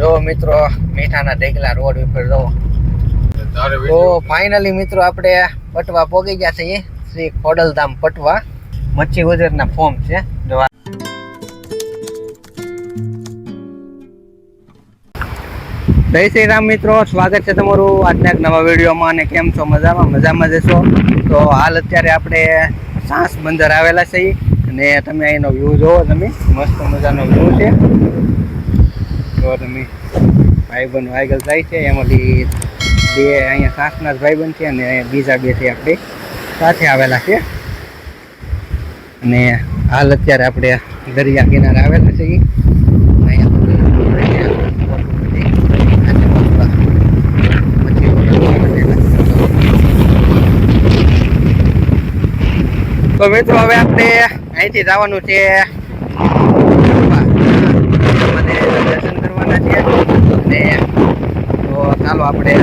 જો મિત્રો મીઠાના ઢેકલા રોડ ઉપર જો તો ફાઇનલી મિત્રો આપણે પટવા પોગી ગયા છીએ શ્રી ખોડલધામ પટવા મચ્છી ઉજેરના ફોર્મ છે જો જય શ્રી રામ મિત્રો, સ્વાગત છે તમારું આજના એક નવા વિડીયોમાં. અને કેમ છો? મજામાં જશો. તો હાલ અત્યારે આપણે સાંસ બંદર આવેલા છીએ અને તમે અહીંનો વ્યૂ જોવો. તમે મસ્ત મજાનો વ્યૂ છે. જો તમે ભાઈબંધ વાયગલ જાય છે, એમાંથી બે અહીંયા સાંસના જ ભાઈબંધ છે અને બીજા બે છે આપણે સાથે આવેલા છે. અને હાલ અત્યારે આપણે દરિયા કિનારે આવેલા છીએ. તો મિત્રો હવે આપણે અહીંથી જવાનું છે, દર્શન કરવાના છે. અને તો ચાલો આપણે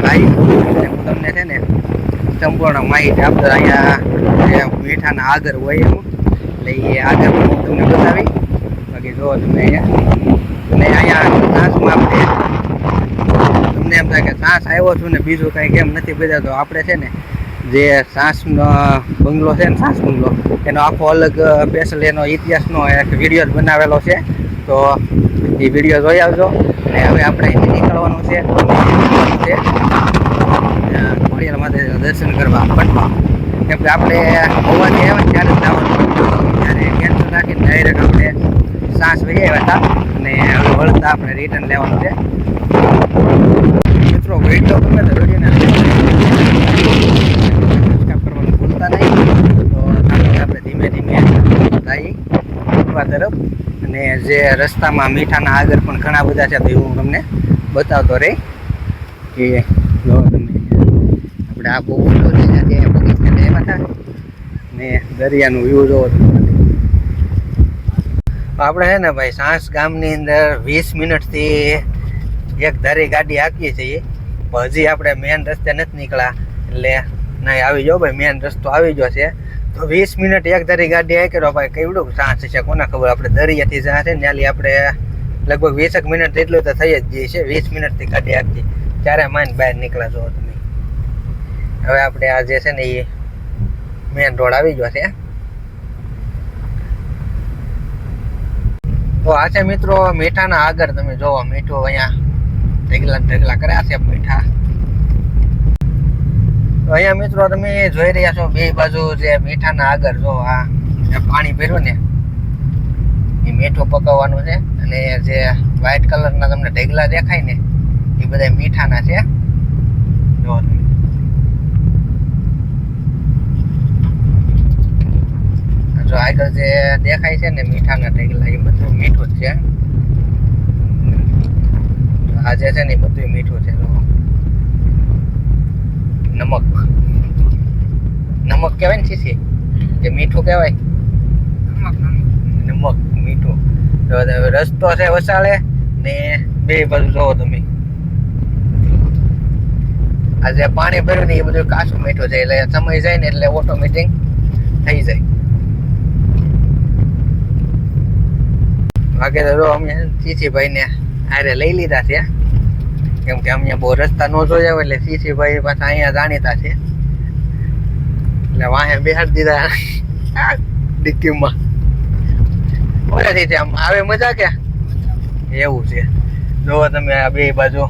ભાઈ હું તમને છે ને સંપૂર્ણ માહિતી આપતો. અહીંયા મીઠાના આગળ હોય એમ એટલે એ આગળ હું તમને બતાવી. બાકી જો તમે અહીંયા સાંસમાં આપણે તમને એમ થાય કે સાંસ આવ્યો છું ને બીજું કાંઈ કેમ નથી બજાતો. આપણે છે ને જે સાંસનો બંગલો છે ને, સાંસ બંગલો, એનો આખો અલગ સ્પેશિયલ એનો ઇતિહાસનો એક વિડીયો બનાવેલો છે. તો એ વિડીયો જોઈ આવજો. અને હવે આપણે અહીંથી નીકળવાનું છે ખોડિયાર માતાજીના દર્શન કરવા પટવા. કેમ કે આપણે હોવાથી આવે ત્યારે જ જવાનું, ત્યારે કેન્સલ રાખીને ડાયરેક્ટ આપણે સાંસ વહી આવ્યા હતા અને હવે વળતા આપણે રિટર્ન લેવાનું છે. મિત્રો વિડીયો ગમે તો વિડીયોને આપણે ધીમે ધીમે જઈએ પટવા તરફ. અને જે રસ્તામાં મીઠાના આગળ પણ ઘણા બધા છે, તો હું તમને બતાવતો રહી કે જો તમે આપણે આ બહુ ઊંડો છે ત્યાં બગીચા એમાં થાય ને દરિયાનું વ્યૂ જોવો તમે. આપણે છે ને ભાઈ સાંસ ગામની અંદર 20 મિનિટથી એક ધારી ગાડી હાંકીએ છીએ. હજી આપણે મેન રસ્તે નથી નીકળ્યા એટલે નહીં આવી જાઓ ભાઈ, મેન રસ્તો આવી ગયો છે. તો 20 મિનિટ એક ધારી ગાડી આવી કરો ભાઈ, કેવડું સાંસ છે કોને ખબર. આપણે દરિયાથી જ્યાં છે ને ત્યાંથી આપણે લગભગ 20 મિનિટ જેટલું તો થઈ જ જઈએ છે. 20 મિનિટથી ગાડી આપતી ત્યારે માઇન બહાર નીકળા જો તમે. હવે આપણે આ જે છે ને એ મેન રોડ આવી ગયો છે. તો આ છે મિત્રો મીઠાના આગળ. તમે જોવો મીઠું અહીંયા ઢગલા કર્યા છે મીઠા. તો અહીંયા મિત્રો તમે જોઈ રહ્યા છો બે બાજુ જે મીઠાના આગળ જો આ પાણી ભર્યું ને એ મીઠું પકવવાનું છે. અને જે વ્હાઈટ કલરના તમને ઢગલા દેખાય ને એ બધા મીઠાના છે. જો જો આગળ જે દેખાય છે ને મીઠાના ઢગલા એ બધું મીઠું જ છે. આ જે છે ને એ બધું મીઠું છે. નમક કહેવાય ને શીશી કે મીઠું કહેવાય? નમક મીઠું. રસ્તો છે વસાળે ને બે બાજુ જોવો તમે આ જે પાણી ભર્યું ને એ બધું કાચું મીઠું છે. એટલે સમય જાય ને એટલે ઓટોમેટિક થઈ જાય. બાકી તો જો અમે શીશીભાઈ ને હારે લઈ લીધા છે, કેમ કે અમે બહુ રસ્તા ન જોયા હોય એટલે શીશીભાઈ પાછા અહીંયા જાણીતા છે એટલે વાહે બેહાડી દીધા ડિક્કીમાં. ઓરેથી આમ આવે મજા કે એવું છે. જોવો તમે આ બે બાજુ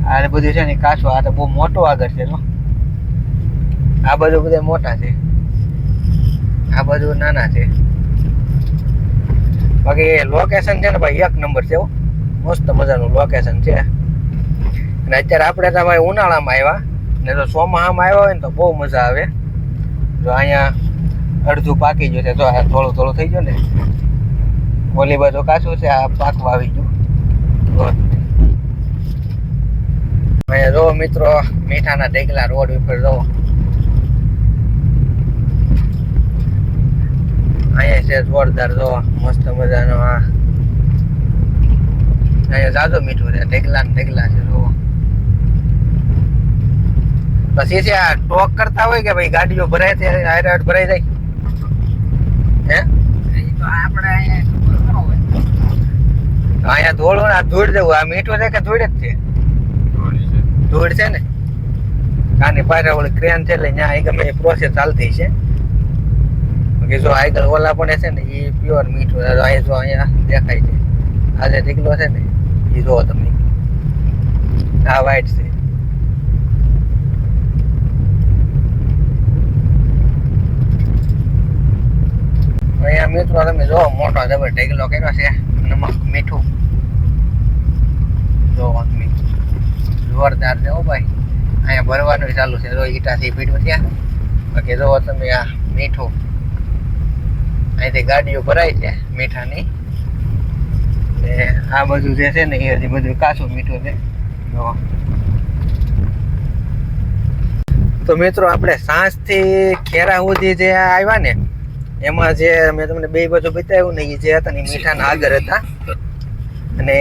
આ બધું છે ને કાચું. આ તો બહુ મોટો આગળ છે. જો આ બાજુ બધા મોટા છે, આ બાજુ નાના છે. બાકી લોકેશન છે ને ભાઈ એક નંબર છે. મસ્ત મજાનું લોકેશન છે. અને અત્યારે આપણે તો ભાઈ ઉનાળામાં આવ્યા ને, તો ચોમાસામાં આવ્યા હોય ને તો બહુ મજા આવે. જો અહીંયા અડધું પાકી ગયું છે. જો આ થોડું થોડું થઈ ગયું ને, ઓલી બાજુ કાચું છે, આ પાકવા આવી ગયું. અહીંયા જો મિત્રો મીઠાના ઢેકલા રોડ ઉપર જો અહીંયા છે જોરદાર. જો મસ્ત મજાનો આ અહીંયા જાજો મીઠું છે. ઢેકલા છે જો. પછી છે આ ટોક કરતા હોય કે ભાઈ ગાડીઓ ભરાય ત્યારે હાઈરાઈડ ભરાઈ જાય હે? તો આપણે અહીંયા અહીંયા ધોળું આ ધૂળ જેવું આ મીઠું છે કે ધૂળ જ છે ધૂળ છે ને આની પાછળ ઓલી ક્રેન છે એટલે ત્યાં ગમે એ પ્રોસેસ ચાલતી છે કે જો આગળ ઓલા પણ છે ને એ પ્યોર મીઠું અહીંયા જો અહીંયા દેખાય છે આ જે ઢીકલો છે ને એ જો તમે આ વ્હાઈટ છે અહીંયા મિત્રો તમે જો મોટો જબર ઢીકલો કર્યો છે નમક મીઠું જો તમે જોરદાર છે હો ભાઈ અહીંયા ભરવાનું ચાલુ છે જો ઈટાથી પીઠું ત્યાં બાકી જો તમે આ મીઠું અહીંથી ગાડીઓ ભરાય છે મીઠાની આ બધું જે છે ને એ હજી બધું કાચું મીઠું છે તો મિત્રો આપણે સાંજથી ખેરા સુધી જે આવ્યા ને એમાં જે મેં તમને બે બાજુ બતાવ્યું ને એ જે હતા ને મીઠાના આગળ હતા અને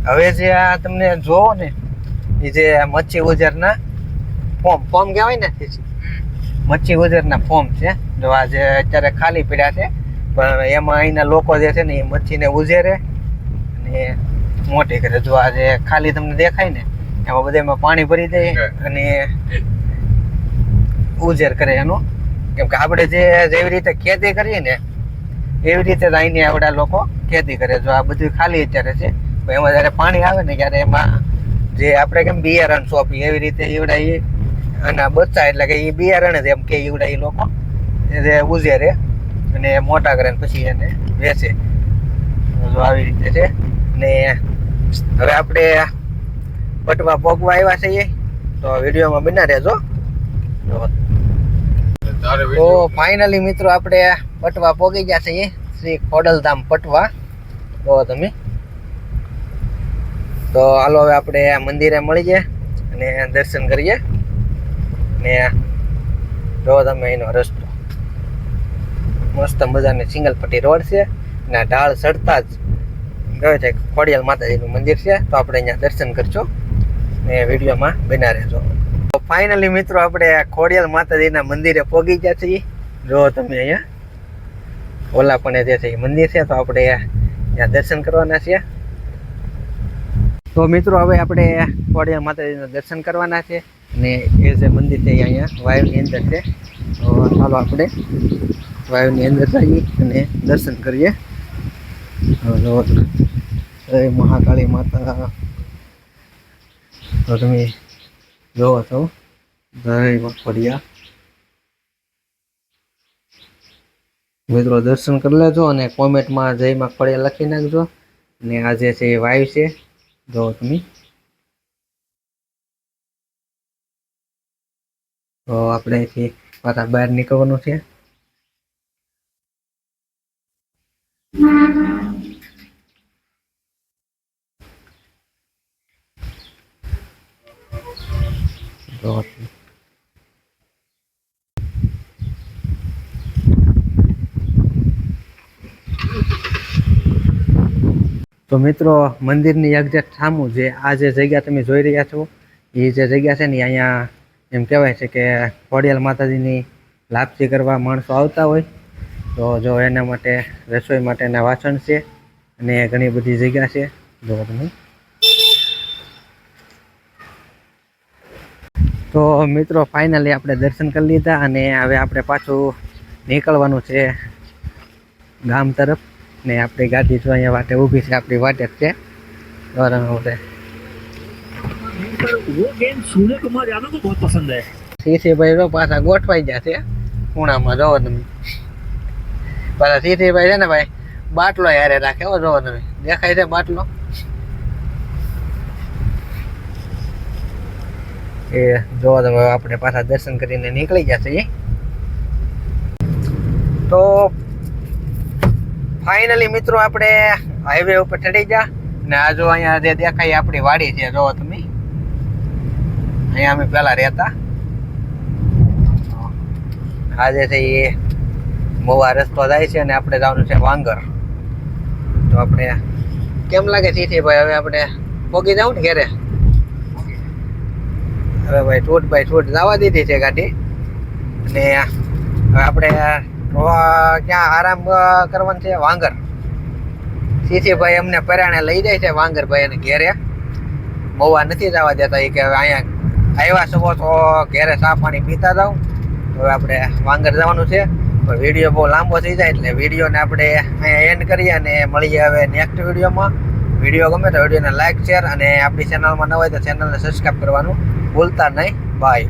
હવે જે આ તમને જોવો ને એ જે મચ્છી ઉજરના ફોર્મ કહેવાય ને મચ્છી ઉજરના ફોર્મ છે જો આ જે અત્યારે ખાલી પડ્યા છે પણ એમાં અહીંના લોકો જે છે ને એ મચ્છીને ઉજેરે અને મોટી કરે જો આ જે ખાલી તમને દેખાય ને એમાં બધામાં પાણી ભરી દે અને ઉજેર કરે એનું કેમ કે આપણે જેવી રીતે ખેતી કરીએ ને એવી રીતે જ અહીંની આપણા લોકો ખેતી કરે જો આ બધું ખાલી અત્યારે છે એમાં જયારે પાણી આવે ને ત્યારે એમાં જે આપણે કેમ બિયારણ સોંપી એવી રીતે એવડા એ અને બચ્ચા એટલે કે એ બિયારણ જ એમ કે એવડા એ લોકો જે ઉજેરે અને મોટા કરે પછી એને વેચે જો આવી રીતે છે ને હવે આપણે પટવા પોગવા આવ્યા છીએ તો વિડીયોમાં બના રહેજો તો ફાઇનલી મિત્રો આપણે પટવા પોગી ગયા છીએ શ્રી ખોડલધામ પટવા તો તમે તો હાલો હવે આપણે મંદિરે મળીએ અને દર્શન કરીએ ને જો તમે એનો રસ્તો મસ્ત મજાની સિંગલ પટ્ટી રોડ છે ને ઢાળ ચડતા જ કહે છે ખોડિયાલ માતાજીનું મંદિર છે તો આપણે અહીંયા દર્શન કરજો ને વિડીયોમાં બના રહેજો તો ફાઇનલી મિત્રો આપણે ખોડિયાલ માતાજીના મંદિરે પહોંચી ગયા છીએ જો તમે અહીંયા ઓલા પણ જે છે એ મંદિર છે તો આપણે ત્યાં દર્શન કરવાના છીએ તો મિત્રો હવે આપણે ખોડિયાલ માતાજીના દર્શન કરવાના છે અને એ જે મંદિર છે એ અહીંયા વાયુની અંદર છે તો ચાલો આપણે વાયુની અંદર જઈએ અને દર્શન કરીએ જય મહાકાળી માતા તો તમે જોવો છો જય ખોડિયાર મિત્રો દર્શન કરી લેજો અને કોમેન્ટમાં જય માં ખોડિયાર લખી નાખજો અને આ જે છે એ વાયુ છે જો તમે તો આપણે અહીંથી પાછા બહાર નીકળવાનું છે તો મિત્રો મંદિરની એક્ઝેક્ટ સામું જે આ જે જગ્યા તમે જોઈ રહ્યા છો એ જે જગ્યા છે ને અહીંયા એમ કહેવાય છે કે ખોડિયાલ માતાજીની લાપસી કરવા માણસો આવતા હોય તો જો એના માટે રસોઈ માટેના વાસણ છે અને ઘણી બધી જગ્યા છે જો તમે તો મિત્રો ફાઇનલી આપણે દર્શન કરી લીધા અને હવે આપણે પાછું નીકળવાનું છે ગામ તરફ ને આપણી ગાડી જો અહીંયા વાટે ઊભી છે આપણી વાટે જ છે સીસીભાઈ જો પાછા ગોઠવાઈ ગયા છે ખૂણામાં જોવો તમે પાછા સીસીભાઈ છે ને ભાઈ બાટલો યારે રાખે હો જોવો તમે દેખાય છે બાટલો એ જોવો તમે આપણે પાછા દર્શન કરીને નીકળી ગયા છીએ તો ફાઇનલી મિત્રો આપણે હાઈવે ઉપર ચડી ગયા ને આ જો અહીંયા જે દેખાય આપણી વાડી છે જોવો તમે અહીંયા અમે પહેલા રહેતા આ જે છે એ મોવા રસ્તો જાય છે અને આપણે જવાનું છે વાંગર તો આપણે કેમ લાગે છે ભાઈ હવે આપણે પોગી જાવ ને ઘેરે હવે ભાઈ છૂટ બાય છૂટ જવા દીધી છે ગાડી અને હવે આપણે ક્યાં આરામ કરવાનું છે વાંગર સીસીભાઈ અમને પરાણે લઈ જાય છે વાંગરભાઈ અને ઘેરે. મવા નથી જવા દેતા એ કે અહીંયા આવ્યા છો તો ઘેરે ચા પાણી પીતા જાવ. હવે આપણે વાંગર જવાનું છે, પણ વિડીયો બહુ લાંબો થઈ જાય એટલે વિડીયોને આપણે અહીંયા એન્ડ કરીએ અને મળીએ હવે નેક્સ્ટ વિડીયોમાં. વિડીયો ગમે તો વિડીયોને લાઈક શેર અને આપણી ચેનલમાં ન હોય તો ચેનલને સબસ્ક્રાઈબ કરવાનું ભૂલતા નહીં. બાય.